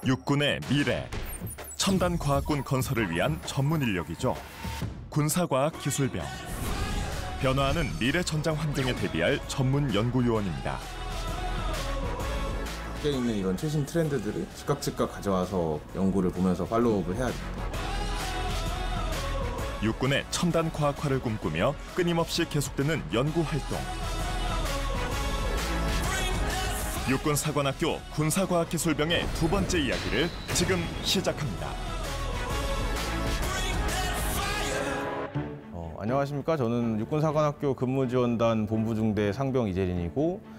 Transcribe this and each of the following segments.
육군의 미래, 첨단 과학군 건설을 위한 전문 인력이죠. 군사과학기술병, 변화하는 미래 전장 환경에 대비할 전문 연구요원입니다. 밖에 있는 이런 최신 트렌드들을 즉각 가져와서 연구를 보면서 팔로우업을 해야 됩니다. 육군의 첨단 과학화를 꿈꾸며 끊임없이 계속되는 연구 활동. 육군사관학교 군사과학기술병의 두 번째 이야기를 지금 시작합니다. 안녕하십니까. 저는 육군사관학교 근무지원단 본부중대 상병 이재린이고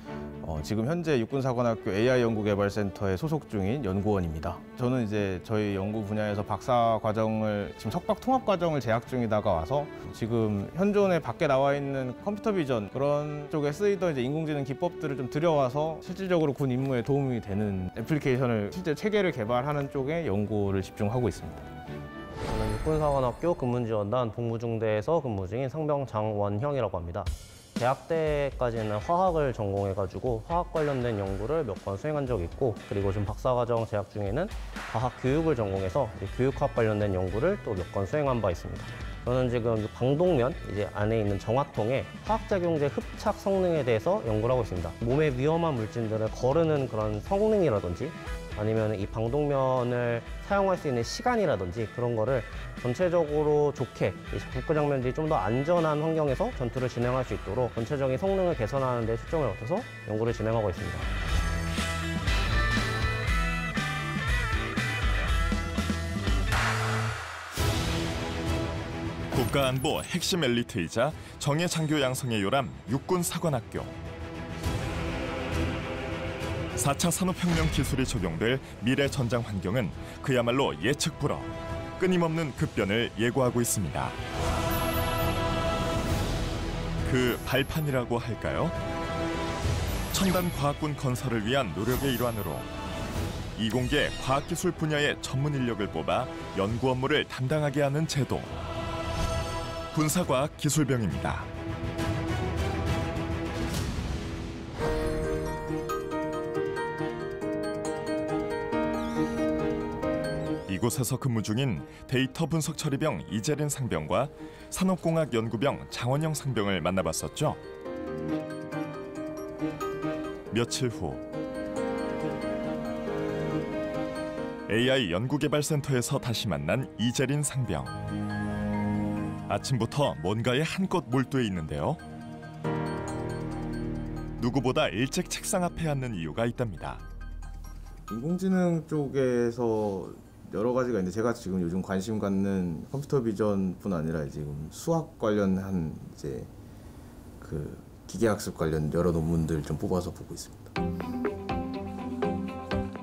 지금 현재 육군사관학교 AI연구개발센터에 소속 중인 연구원입니다. 저는 이제 저희 연구 분야에서 박사 과정을 지금 석박 통합 과정을 재학 중이다가 와서 지금 현존에 밖에 나와 있는 컴퓨터 비전 그런 쪽에 쓰이던 이제 인공지능 기법들을 좀 들여와서 실질적으로 군 임무에 도움이 되는 애플리케이션을 실제 체계를 개발하는 쪽에 연구를 집중하고 있습니다. 저는 육군사관학교 근무지원단 본부중대에서 근무 중인 상병 장원형이라고 합니다. 대학 때까지는 화학을 전공해가지고 화학 관련된 연구를 몇 번 수행한 적이 있고, 그리고 지금 박사과정 재학 중에는 과학 교육을 전공해서 교육학 관련된 연구를 또 몇 건 수행한 바 있습니다. 저는 지금 방독면 이제 안에 있는 정화통의 화학작용제 흡착 성능에 대해서 연구를 하고 있습니다. 몸에 위험한 물질들을 거르는 그런 성능이라든지 아니면 이 방독면을 사용할 수 있는 시간이라든지 그런 거를 전체적으로 좋게 국가 장면들이 좀 더 안전한 환경에서 전투를 진행할 수 있도록 전체적인 성능을 개선하는 데 초점을 맞춰서 연구를 진행하고 있습니다. 국가안보 핵심 엘리트이자 정예 장교 양성의 요람 육군사관학교. 4차 산업혁명 기술이 적용될 미래 전장 환경은 그야말로 예측 불허, 끊임없는 급변을 예고하고 있습니다. 그 발판이라고 할까요? 첨단 과학군 건설을 위한 노력의 일환으로 이공계 과학기술 분야의 전문 인력을 뽑아 연구 업무를 담당하게 하는 제도, 군사과학기술병입니다. 이곳에서 근무 중인 데이터 분석 처리병 이재린 상병과 산업공학 연구병 장원영 상병을 만나봤었죠. 며칠 후 AI 연구개발센터에서 다시 만난 이재린 상병. 아침부터 뭔가에 한껏 몰두해 있는데요. 누구보다 일찍 책상 앞에 앉는 이유가 있답니다. 인공지능 쪽에서 여러 가지가 있는데 제가 지금 요즘 관심 갖는 컴퓨터 비전뿐 아니라 지금 수학 관련한 이제 그 기계학습 관련 여러 논문들 좀 뽑아서 보고 있습니다.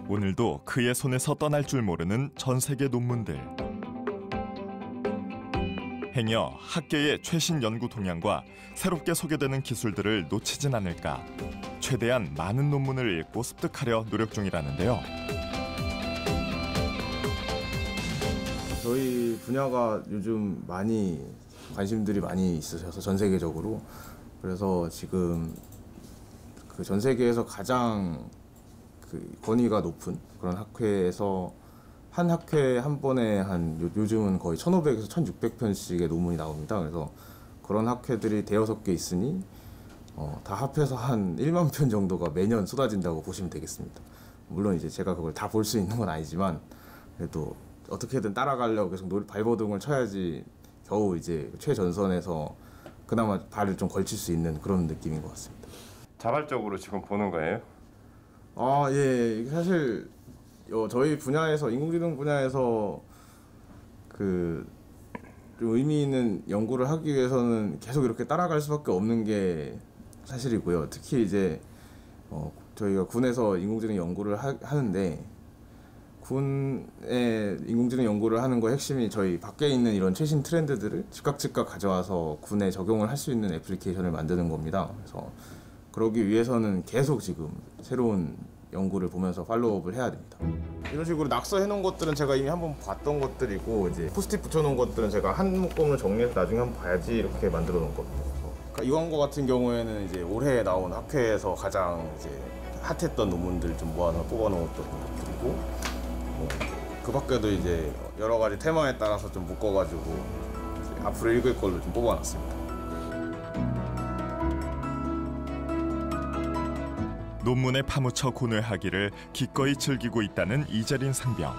오늘도 그의 손에서 떠날 줄 모르는 전 세계 논문들. 행여 학계의 최신 연구 동향과 새롭게 소개되는 기술들을 놓치진 않을까 최대한 많은 논문을 읽고 습득하려 노력 중이라는데요. 저희 분야가 요즘 많이 관심들이 많이 있으셔서 전 세계적으로, 그래서 지금 그 전 세계에서 가장 그 권위가 높은 그런 학회에서 한 학회 한 번에 요즘은 거의 1,500에서 1,600편씩의 논문이 나옵니다. 그래서 그런 학회들이 대여섯 개 있으니 다 합해서 한 1만 편 정도가 매년 쏟아진다고 보시면 되겠습니다. 물론 이제 제가 그걸 다 볼 수 있는 건 아니지만 그래도 어떻게든 따라가려고 계속 발버둥을 쳐야지 겨우 이제 최전선에서 그나마 발을 좀 걸칠 수 있는 그런 느낌인 것 같습니다. 자발적으로 지금 보는 거예요? 예. 사실 저희 분야에서 인공지능 분야에서 그 좀 의미 있는 연구를 하기 위해서는 계속 이렇게 따라갈 수밖에 없는 게 사실이고요. 특히 이제 저희가 군에서 인공지능 연구를 하는데 군의 인공지능 연구를 하는 거 핵심이 저희 밖에 있는 이런 최신 트렌드들을 즉각 가져와서 군에 적용을 할 수 있는 애플리케이션을 만드는 겁니다. 그래서 그러기 위해서는 계속 지금 새로운 연구를 보면서 팔로우업을 해야 됩니다. 이런 식으로 낙서해 놓은 것들은 제가 이미 한번 봤던 것들이고, 이제 포스트잇 붙여 놓은 것들은 제가 한 묶음을 정리해서 나중에 한번 봐야지 이렇게 만들어 놓은 겁니다. 그러니까 이런 거 같은 경우에는 이제 올해 나온 학회에서 가장 이제 핫했던 논문들 좀 모아서 뽑아 놓았던 것들이고, 있고 그 밖에도 이제 여러 가지 테마에 따라서 좀 묶어가지고 이제 앞으로 읽을 걸로 좀 뽑아놨습니다. 논문에 파묻혀 고뇌하기를 기꺼이 즐기고 있다는 이재린 상병.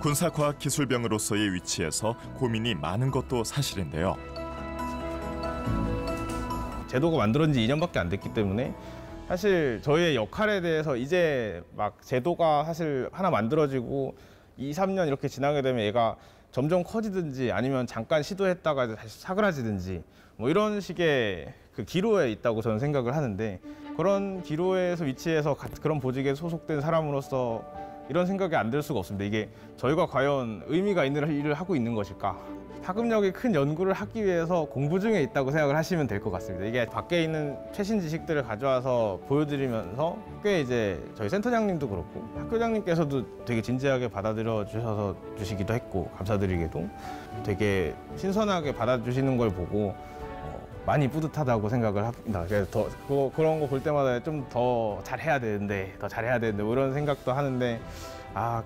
군사과학기술병으로서의 위치에서 고민이 많은 것도 사실인데요. 제도가 만들어진 지 2년밖에 안 됐기 때문에 사실 저희의 역할에 대해서 이제 막 제도가 사실 하나 만들어지고 2, 3년 이렇게 지나게 되면 얘가 점점 커지든지 아니면 잠깐 시도했다가 다시 사그라지든지 뭐 이런 식의 그 기로에 있다고 저는 생각을 하는데, 그런 기로에서 위치해서 그런 보직에 소속된 사람으로서 이런 생각이 안 들 수가 없습니다. 이게 저희가 과연 의미가 있는 일을 하고 있는 것일까? 파급력이 큰 연구를 하기 위해서 공부 중에 있다고 생각을 하시면 될 것 같습니다. 이게 밖에 있는 최신 지식들을 가져와서 보여드리면서 꽤 이제 저희 센터장님도 그렇고 학교장님께서도 되게 진지하게 받아들여 주셔서 주시기도 했고, 감사드리게도 되게 신선하게 받아주시는 걸 보고 많이 뿌듯하다고 생각을 합니다. 그래서 그런 거 볼 때마다 좀 더 잘해야 되는데 뭐 이런 생각도 하는데,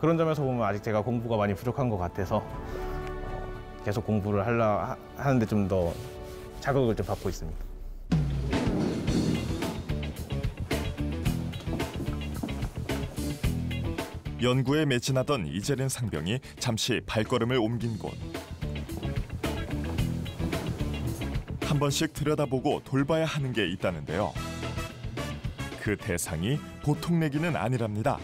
그런 점에서 보면 아직 제가 공부가 많이 부족한 것 같아서 계속 공부를 하는데 좀 더 자극을 좀 받고 있습니다. 연구에 매진하던 이재린 상병이 잠시 발걸음을 옮긴 곳. 한 번씩 들여다보고 돌봐야 하는 게 있다는데요. 그 대상이 보통 내기는 아니랍니다.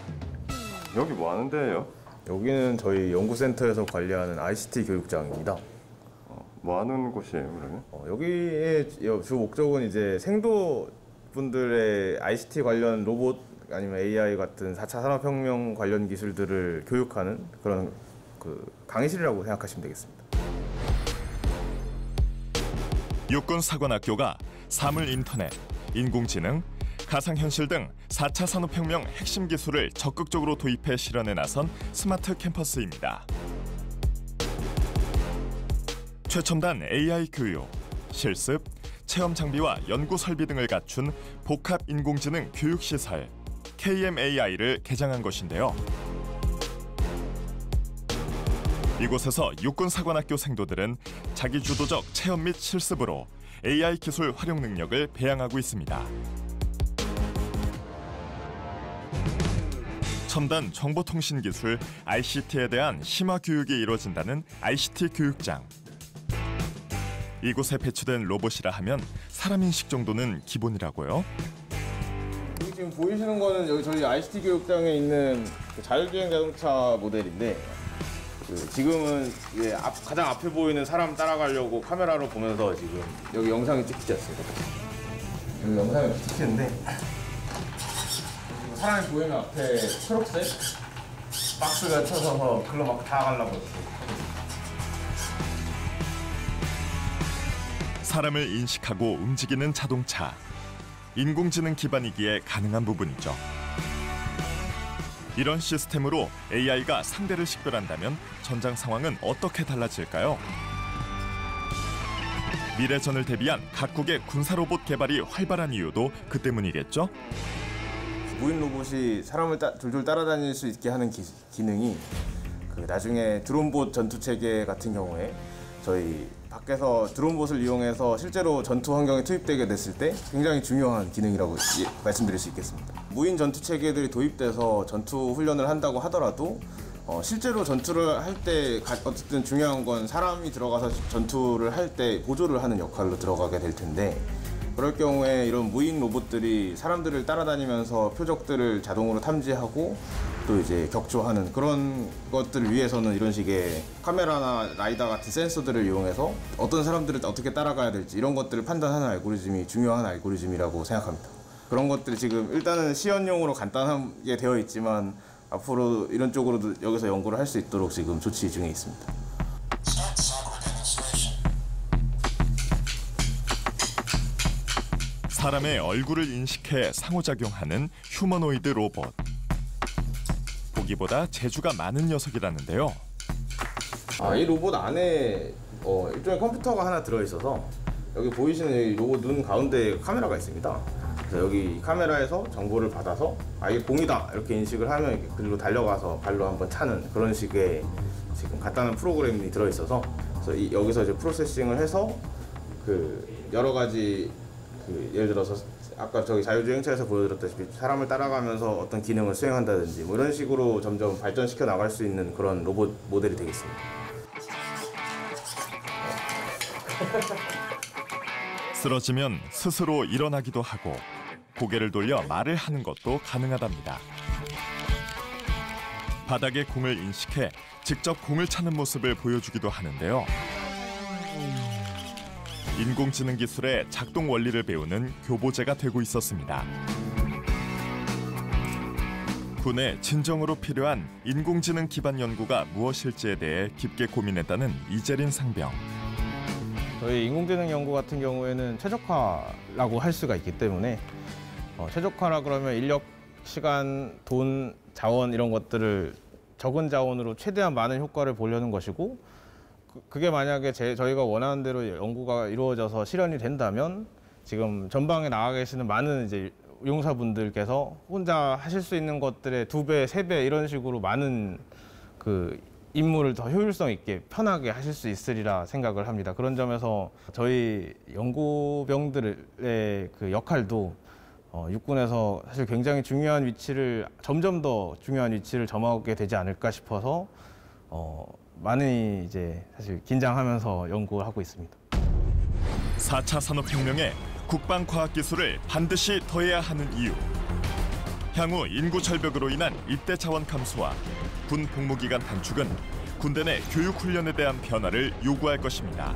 여기 뭐 하는 데예요? 여기는 저희 연구센터에서 관리하는 ICT 교육장입니다. 뭐 하는 곳이에요, 그러면? 여기의 주 목적은 이제 생도분들의 ICT 관련 로봇 아니면 AI 같은 4차 산업혁명 관련 기술들을 교육하는 그런 강의실이라고 생각하시면 되겠습니다. 육군사관학교가 사물인터넷, 인공지능, 가상현실 등 4차 산업혁명 핵심 기술을 적극적으로 도입해 실현에 나선 스마트 캠퍼스입니다. 최첨단 AI 교육, 실습, 체험 장비와 연구 설비 등을 갖춘 복합 인공지능 교육시설 KMAI를 개장한 것인데요. 이곳에서 육군사관학교 생도들은 자기주도적 체험 및 실습으로 AI 기술 활용 능력을 배양하고 있습니다. 첨단 정보통신기술 ICT에 대한 심화 교육이 이루어진다는 ICT 교육장. 이곳에 배치된 로봇이라 하면 사람인식 정도는 기본이라고요. 여기 지금 보이시는 거는 여기 저희 ICT 교육장에 있는 자율주행 자동차 모델인데, 지금은 가장 앞에 보이는 사람 따라가려고 카메라로 보면서 지금 여기 영상이 찍히지 않습니까? 여기 영상이 찍히는데 사람이 보이는 앞에 초록색 박스가 쳐서 글로 막 다가가려고 했어요. 사람을 인식하고 움직이는 자동차. 인공지능 기반이기에 가능한 부분이죠. 이런 시스템으로 AI가 상대를 식별한다면 전장 상황은 어떻게 달라질까요? 미래전을 대비한 각국의 군사 로봇 개발이 활발한 이유도 그 때문이겠죠? 무인 로봇이 사람을 졸졸 따라다닐 수 있게 하는 기능이 나중에 드론봇 전투 체계 같은 경우에 저희 밖에서 드론봇을 이용해서 실제로 전투 환경에 투입되게 됐을 때 굉장히 중요한 기능이라고 말씀드릴 수 있겠습니다. 무인 전투 체계들이 도입돼서 전투 훈련을 한다고 하더라도 실제로 전투를 할 때 어쨌든 중요한 건 사람이 들어가서 전투를 할 때 보조를 하는 역할로 들어가게 될 텐데, 그럴 경우에 이런 무인 로봇들이 사람들을 따라다니면서 표적들을 자동으로 탐지하고 또 이제 격조하는 그런 것들을 위해서는 이런 식의 카메라나 라이다 같은 센서들을 이용해서 어떤 사람들을 어떻게 따라가야 될지 이런 것들을 판단하는 알고리즘이 중요한 알고리즘이라고 생각합니다. 그런 것들이 지금 일단은 시연용으로 간단하게 되어 있지만 앞으로 이런 쪽으로도 여기서 연구를 할 수 있도록 지금 조치 중에 있습니다. 사람의 얼굴을 인식해 상호작용하는 휴머노이드 로봇. 보기보다 재주가 많은 녀석이라는데요. 이 로봇 안에 일종의 컴퓨터가 하나 들어있어서 여기 보이시는 이 로봇 눈 가운데에 카메라가 있습니다. 그래서 여기 카메라에서 정보를 받아서 이게 공이다 이렇게 인식을 하면 이렇게 그리로 달려가서 발로 한번 차는 그런 식의 지금 간단한 프로그램이 들어있어서 그래서 여기서 이제 프로세싱을 해서 그 여러 가지 그 예를 들어서 아까 저기 자율주행차에서 보여드렸다시피 사람을 따라가면서 어떤 기능을 수행한다든지 뭐 이런 식으로 점점 발전시켜 나갈 수 있는 그런 로봇 모델이 되겠습니다. 쓰러지면 스스로 일어나기도 하고 고개를 돌려 말을 하는 것도 가능하답니다. 바닥에 공을 인식해 직접 공을 차는 모습을 보여주기도 하는데요. 인공지능 기술의 작동 원리를 배우는 교보제가 되고 있었습니다. 군에 진정으로 필요한 인공지능 기반 연구가 무엇일지에 대해 깊게 고민했다는 이재린 상병. 저희 인공지능 연구 같은 경우에는 최적화라고 할 수가 있기 때문에 최적화라 그러면 인력, 시간, 돈, 자원 이런 것들을 적은 자원으로 최대한 많은 효과를 보려는 것이고 그게 만약에 저희가 원하는 대로 연구가 이루어져서 실현이 된다면 지금 전방에 나가 계시는 많은 이제 용사분들께서 혼자 하실 수 있는 것들의 2배, 3배 이런 식으로 많은 그 임무를 더 효율성 있게 편하게 하실 수 있으리라 생각을 합니다. 그런 점에서 저희 연구병들의 그 역할도 육군에서 사실 굉장히 중요한 위치를 점점 더 중요한 위치를 점하게 되지 않을까 싶어서 많이 이제 사실 긴장하면서 연구를 하고 있습니다. 4차 산업혁명에 국방과학기술을 반드시 더해야 하는 이유. 향후 인구 절벽으로 인한 입대 자원 감소와 군 복무기간 단축은 군대 내 교육훈련에 대한 변화를 요구할 것입니다.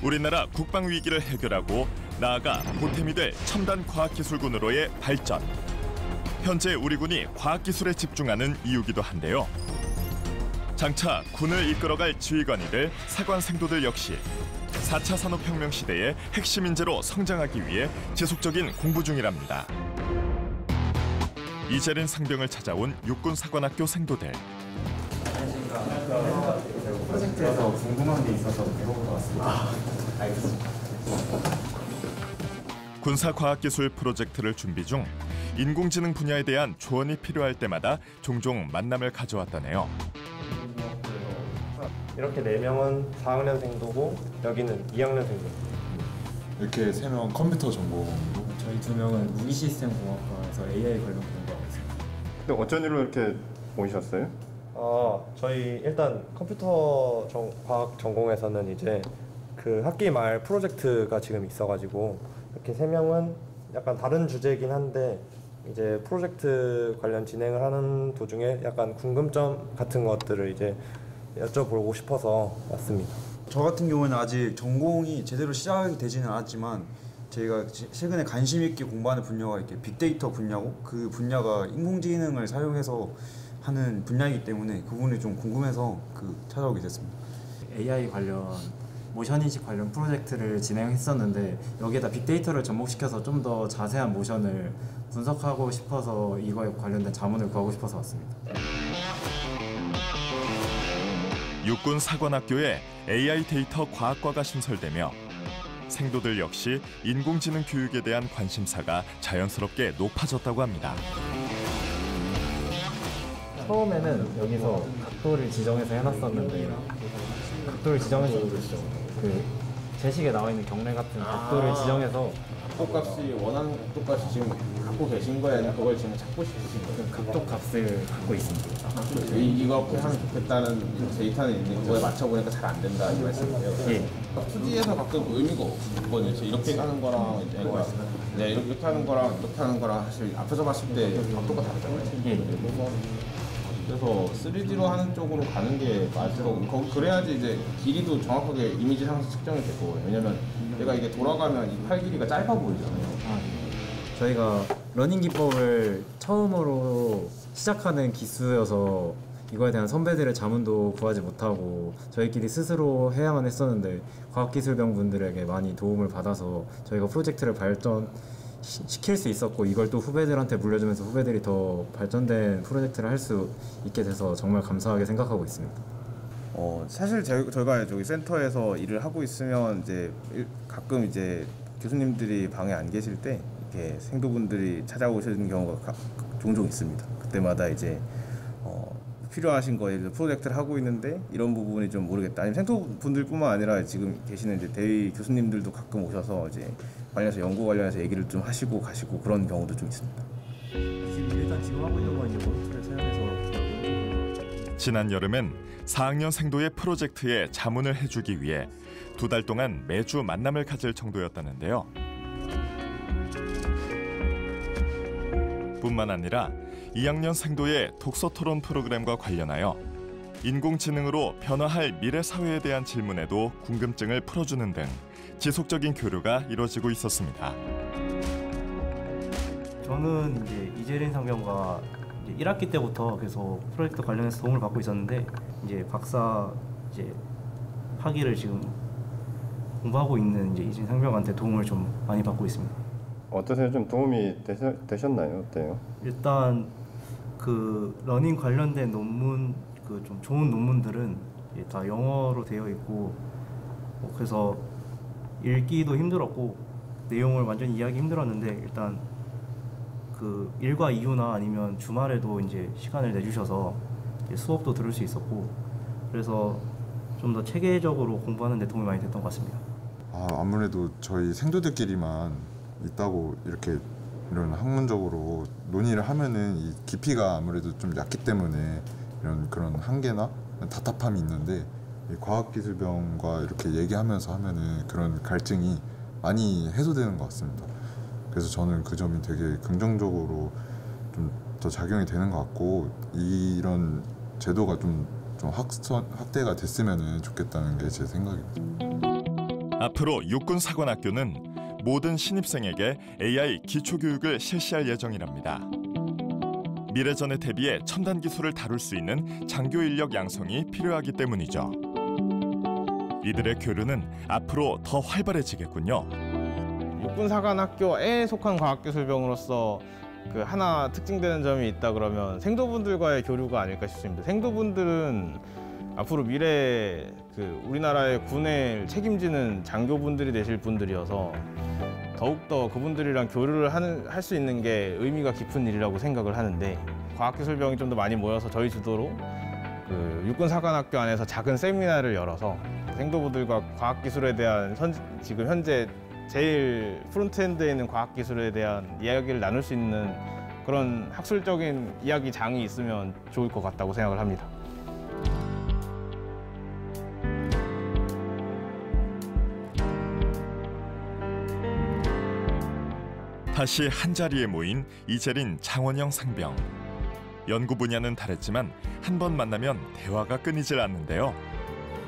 우리나라 국방 위기를 해결하고 나아가 보탬이 될 첨단 과학기술군으로의 발전. 현재 우리 군이 과학기술에 집중하는 이유기도 한데요. 장차 군을 이끌어갈 지휘관이 될 사관생도들 역시 4차 산업혁명 시대의 핵심 인재로 성장하기 위해 지속적인 공부 중이랍니다. 이재린 상병을 찾아온 육군사관학교 생도들. 프로젝트에서 궁금한 게 있어서 배워보러 왔습니다. 알겠습니다. 군사과학기술 프로젝트를 준비 중 인공지능 분야에 대한 조언이 필요할 때마다 종종 만남을 가져왔다네요. 이렇게 4명은 4학년생도고 여기는 2학년생도. 이렇게 3명 컴퓨터 전공이고 저희 2명은 무기시스템공학과에서 AI 관련 공부하고 있습니다. 근데 어쩐 일로 이렇게 오셨어요? 저희 일단 컴퓨터 과학 전공에서는 이제 그 학기 말 프로젝트가 지금 있어가지고 이렇게 3명은 약간 다른 주제이긴 한데 이제 프로젝트 관련 진행을 하는 도중에 약간 궁금점 같은 것들을 이제 여쭤보고 싶어서 왔습니다. 저 같은 경우는 아직 전공이 제대로 시작이 되지는 않았지만 제가 최근에 관심 있게 공부하는 분야가 이렇게 빅데이터 분야고 그 분야가 인공지능을 사용해서 하는 분야이기 때문에 그 부분이 좀 궁금해서 찾아오게 됐습니다. AI 관련 모션인식 관련 프로젝트를 진행했었는데 여기에다 빅데이터를 접목시켜서 좀 더 자세한 모션을 분석하고 싶어서 이거에 관련된 자문을 구하고 싶어서 왔습니다. 육군사관학교에 AI 데이터 과학과가 신설되며 생도들 역시 인공지능 교육에 대한 관심사가 자연스럽게 높아졌다고 합니다. 처음에는 여기서 각도를 지정해서 해놨었는데 각도를 지정해서 그 제식에 나와 있는 경례 같은 각도를 지정해서 각도값이 원하는 각도값이 지금 갖고 계신 거예요? 아니면 그걸 지금 찾고 싶으신 거예요? 각도 값을 갖고 있습니다. 이거 하면 좋겠다는 데이터는 있는데 그거에 맞춰보니까 잘 안 된다 이 말씀이세요? 예. 2D에서 가끔 의미가 없거든요. 이렇게 하는 거랑 이렇게 하는 거랑 이렇게 하는 거랑 사실 앞에서 봤을 때 각도가 다르잖아요. 예. 그래서 3D로 하는 쪽으로 가는 게 맞을 거고 그래야지 이제 길이도 정확하게 이미지 상에서 측정이 되고 왜냐면 내가 이게 돌아가면 이 팔 길이가 짧아 보이잖아요. 저희가 러닝 기법을 처음으로 시작하는 기수여서 이거에 대한 선배들의 자문도 구하지 못하고 저희끼리 스스로 해야만 했었는데 과학기술병분들에게 많이 도움을 받아서 저희가 프로젝트를 발전시킬 수 있었고 이걸 또 후배들한테 물려주면서 후배들이 더 발전된 프로젝트를 할 수 있게 돼서 정말 감사하게 생각하고 있습니다. 사실 저희가 저기 센터에서 일을 하고 있으면 이제 가끔 이제 교수님들이 방에 안 계실 때 이렇게 생도분들이 찾아오시는 경우가 종종 있습니다. 그때마다 이제 필요하신 거 예를 들어 프로젝트를 하고 있는데 이런 부분이 좀 모르겠다. 아니면 생도분들뿐만 아니라 지금 계시는 이제 대의 교수님들도 가끔 오셔서 이제 관련해서 연구 관련해서 얘기를 좀 하시고 가시고 그런 경우도 좀 있습니다. 일단 지금 하고 있는 건 이제 모니터를 사용해서 지난 여름엔 4학년 생도의 프로젝트에 자문을 해주기 위해 2달 동안 매주 만남을 가질 정도였다는데요. 뿐만 아니라 2학년 생도의 독서 토론 프로그램과 관련하여 인공지능으로 변화할 미래 사회에 대한 질문에도 궁금증을 풀어주는 등 지속적인 교류가 이루어지고 있었습니다. 저는 이제 이재린 상병과 이제 1학기 때부터 계속 프로젝트 관련해서 도움을 받고 있었는데 이제 박사 이제 학위를 지금 공부하고 있는 이제 이재린 상병한테 도움을 좀 많이 받고 있습니다. 어떠세요? 좀 도움이 되셨나요? 어때요? 일단 그 러닝 관련된 논문 그 좀 좋은 논문들은 다 영어로 되어 있고 그래서 읽기도 힘들었고 내용을 완전히 이해하기 힘들었는데 일단 그 일과 이유나 아니면 주말에도 이제 시간을 내주셔서 이제 수업도 들을 수 있었고 그래서 좀 더 체계적으로 공부하는 데 도움이 많이 됐던 것 같습니다. 아무래도 저희 생도들끼리만 있다고 이렇게 이런 학문적으로 논의를 하면은 이 깊이가 아무래도 좀 얕기 때문에 이런 그런 한계나 답답함이 있는데 이 과학기술병과 이렇게 얘기하면서 하면은 그런 갈증이 많이 해소되는 것 같습니다. 그래서 저는 그 점이 되게 긍정적으로 좀 더 작용이 되는 것 같고 이런 제도가 좀 확대가 됐으면 좋겠다는 게 제 생각입니다. 앞으로 육군사관학교는 모든 신입생에게 AI 기초교육을 실시할 예정이랍니다. 미래전에 대비해 첨단 기술을 다룰 수 있는 장교 인력 양성이 필요하기 때문이죠. 이들의 교류는 앞으로 더 활발해지겠군요. 육군사관학교에 속한 과학기술병으로서 그 하나 특징되는 점이 있다 그러면 생도분들과의 교류가 아닐까 싶습니다. 생도분들은 앞으로 미래 그 우리나라의 군을 책임지는 장교분들이 되실 분들이어서 더욱더 그분들이랑 교류를 할 수 있는 게 의미가 깊은 일이라고 생각을 하는데 과학기술병이 좀 더 많이 모여서 저희 주도로 그 육군사관학교 안에서 작은 세미나를 열어서 생도부들과 과학기술에 대한 지금 현재 제일 프론트엔드에 있는 과학기술에 대한 이야기를 나눌 수 있는 그런 학술적인 이야기장이 있으면 좋을 것 같다고 생각을 합니다. 다시 한자리에 모인 이재린, 장원영 상병. 연구 분야는 다르지만 한 번 만나면 대화가 끊이질 않는데요.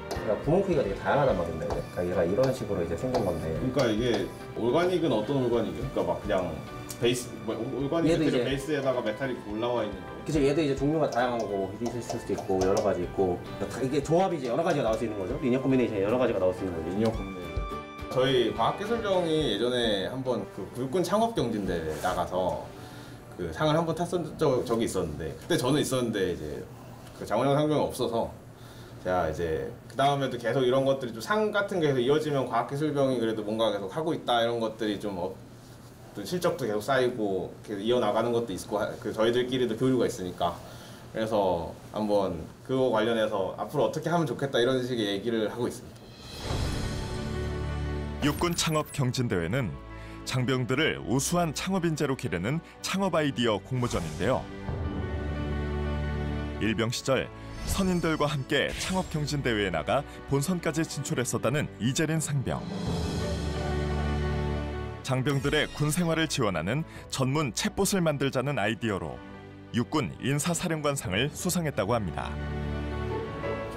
그러니까 구멍 크기가 되게 다양하단 말인데, 그러니까 얘가 이런 식으로 이제 생긴 건데. 그러니까 이게 올가닉은 어떤 올가닉이에요? 그러니까 막 그냥 베이스, 올가닉 이제 베이스에다가 메탈이 올라와 있는 거. 그죠, 얘도 이제 종류가 다양한 거고 있을 수도 있고 여러 가지 있고 이게 조합이 이제 여러 가지가 나올 수 있는 거죠. 리니어 콤비네이션이 여러 가지가 나올 수 있는 거죠. 리니어 콤비네이션. 저희 과학기술병이 예전에 한번 그 육군 창업 경진대회 나가서 그 상을 한번 탔던 적이 있었는데 그때 저는 있었는데 이제 그 장원영 상병이 없어서 제가 이제 그 다음에도 계속 이런 것들이 좀 상 같은 게 계속 이어지면 과학기술병이 그래도 뭔가 계속 하고 있다 이런 것들이 좀 또 실적도 계속 쌓이고 계속 이어나가는 것도 있고 그 저희들끼리도 교류가 있으니까 그래서 한번 그거 관련해서 앞으로 어떻게 하면 좋겠다 이런 식의 얘기를 하고 있습니다. 육군 창업 경진대회는 장병들을 우수한 창업 인재로 기르는 창업 아이디어 공모전인데요. 일병 시절 선임들과 함께 창업 경진대회에 나가 본선까지 진출했었다는 이재린 상병. 장병들의 군 생활을 지원하는 전문 챗봇을 만들자는 아이디어로 육군 인사사령관상을 수상했다고 합니다.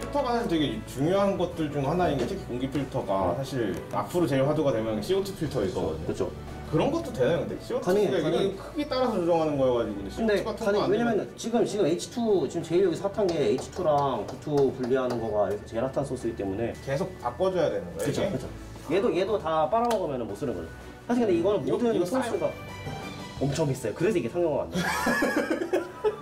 필터가 되게 중요한 것들 중 하나인 게 특히 공기 필터가 사실 앞으로 제일 화두가 되면 CO2 필터 있거든요. 그렇죠. 그런 것도 되나요, 근데? CO2가 이게 크기 따라서 조정하는 거여가지고 근데 CO2 같은 거 안 왜냐면 지금 H2 지금 제일 여기 핫한 게 H2랑 V2 분리하는 거가 제일 핫한 소스이기 때문에 계속 바꿔줘야 되는 거예요. 그렇죠, 이게? 그렇죠. 얘도 다 빨아먹으면 못 쓰는 거죠. 사실 근데 이거는 모든 이거 소스가 엄청 비싸요. 그래서 이게 상용화가 안 돼요.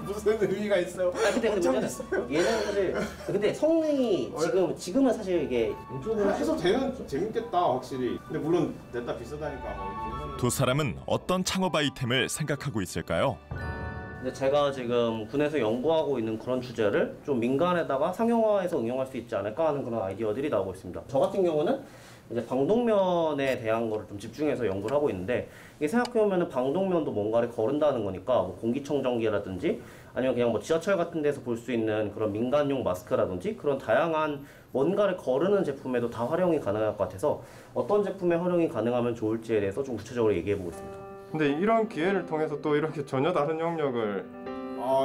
무슨 의미가 있어요? 근데 문제는 얘는 사실 근데 성능이 지금은 사실 이게 유튜브를 해서 되면 재밌겠다 확실히. 근데 물론 냈다 비싸다니까. 두 사람은 어떤 창업 아이템을 생각하고 있을까요? 근데 제가 지금 군에서 연구하고 있는 그런 주제를 좀 민간에다가 상용화해서 응용할 수 있지 않을까 하는 그런 아이디어들이 나오고 있습니다. 저 같은 경우는 이제 방독면에 대한 거를 좀 집중해서 연구를 하고 있는데, 이게 생각해보면 방독면도 뭔가를 거른다는 거니까 뭐 공기청정기라든지 아니면 그냥 뭐 지하철 같은 데서 볼 수 있는 그런 민간용 마스크라든지 그런 다양한 뭔가를 거르는 제품에도 다 활용이 가능할 것 같아서 어떤 제품에 활용이 가능하면 좋을지에 대해서 좀 구체적으로 얘기해보고 있습니다. 근데 이런 기회를 통해서 또 이렇게 전혀 다른 영역을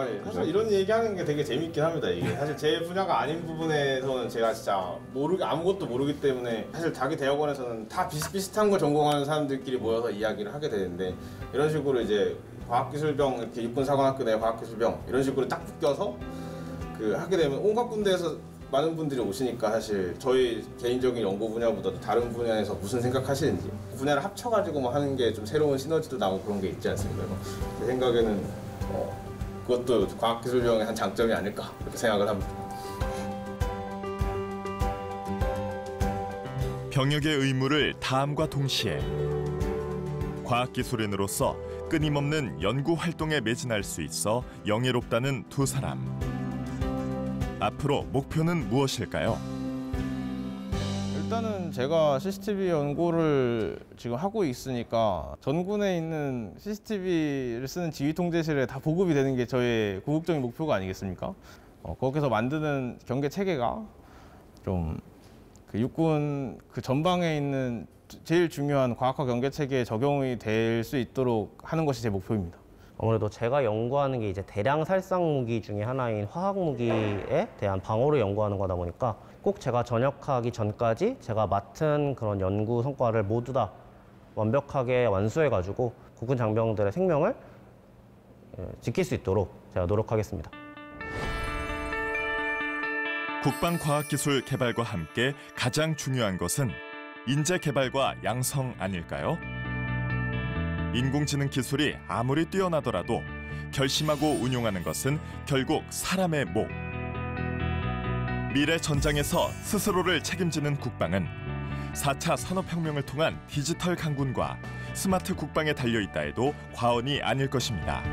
예. 사실 이런 얘기하는 게 되게 재밌긴 합니다. 이게 사실 제 분야가 아닌 부분에서는 제가 진짜 아무것도 모르기 때문에 사실 자기 대학원에서는 다 비슷비슷한 걸 전공하는 사람들끼리 모여서 이야기를 하게 되는데, 이런 식으로 이제 과학기술병, 이렇게 육군사관학교 내 과학기술병 이런 식으로 딱 묶여서 그 하게 되면 온갖 군데에서 많은 분들이 오시니까 사실 저희 개인적인 연구 분야보다도 다른 분야에서 무슨 생각하시는지 분야를 합쳐가지고 뭐 하는 게 좀 새로운 시너지도 나오고 그런 게 있지 않습니까? 제 생각에는 그것도 과학기술병의 한 장점이 아닐까 그렇게 생각을 합니다. 병역의 의무를 다함과 동시에 과학기술인으로서 끊임없는 연구 활동에 매진할 수 있어 영예롭다는 두 사람. 앞으로 목표는 무엇일까요? 일단은 제가 CCTV 연구를 지금 하고 있으니까 전군에 있는 CCTV를 쓰는 지휘통제실에 다 보급이 되는 게 저의 궁극적인 목표가 아니겠습니까? 거기서 만드는 경계 체계가 좀 그 육군 그 전방에 있는 제일 중요한 과학화 경계 체계에 적용이 될 수 있도록 하는 것이 제 목표입니다. 아무래도 제가 연구하는 게 이제 대량 살상 무기 중에 하나인 화학 무기에 대한 방어를 연구하는 거다 보니까 꼭 제가 전역하기 전까지 제가 맡은 그런 연구 성과를 모두 다 완벽하게 완수해가지고 국군 장병들의 생명을 지킬 수 있도록 제가 노력하겠습니다. 국방과학기술 개발과 함께 가장 중요한 것은 인재 개발과 양성 아닐까요? 인공지능 기술이 아무리 뛰어나더라도 결심하고 운용하는 것은 결국 사람의 목. 미래 전장에서 스스로를 책임지는 국방은 4차 산업혁명을 통한 디지털 강군과 스마트 국방에 달려있다 해도 과언이 아닐 것입니다.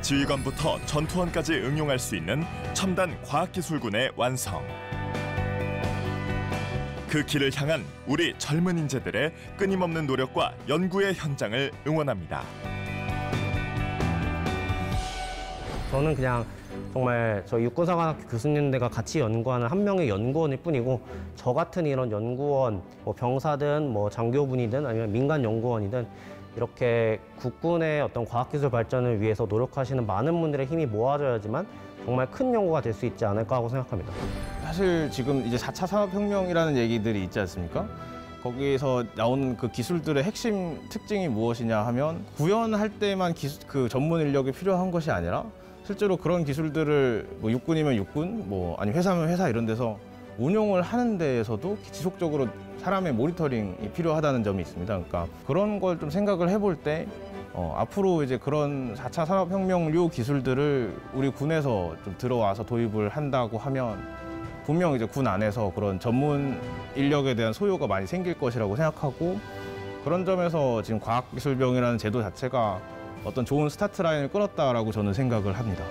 지휘관부터 전투원까지 응용할 수 있는 첨단 과학기술군의 완성. 그 길을 향한 우리 젊은 인재들의 끊임없는 노력과 연구의 현장을 응원합니다. 저는 그냥 정말 저 육군사관학교 교수님들과 같이 연구하는 한 명의 연구원일 뿐이고, 저 같은 이런 연구원, 뭐 병사든 뭐 장교분이든 아니면 민간 연구원이든 이렇게 국군의 어떤 과학기술 발전을 위해서 노력하시는 많은 분들의 힘이 모아져야지만 정말 큰 연구가 될 수 있지 않을까 하고 생각합니다. 사실 지금 이제 4차 산업혁명이라는 얘기들이 있지 않습니까? 거기에서 나오는 그 기술들의 핵심 특징이 무엇이냐 하면, 구현할 때만 그 전문 인력이 필요한 것이 아니라 실제로 그런 기술들을 뭐 육군이면 육군, 뭐 아니면 회사면 회사 이런 데서 운용을 하는 데에서도 지속적으로 사람의 모니터링이 필요하다는 점이 있습니다. 그러니까 그런 걸 좀 생각을 해볼 때 앞으로 이제 그런 4차 산업혁명류 기술들을 우리 군에서 좀 들어와서 도입을 한다고 하면 분명 이제 군 안에서 그런 전문 인력에 대한 소요가 많이 생길 것이라고 생각하고, 그런 점에서 지금 과학기술병이라는 제도 자체가 어떤 좋은 스타트 라인을 끊었다라고 저는 생각을 합니다.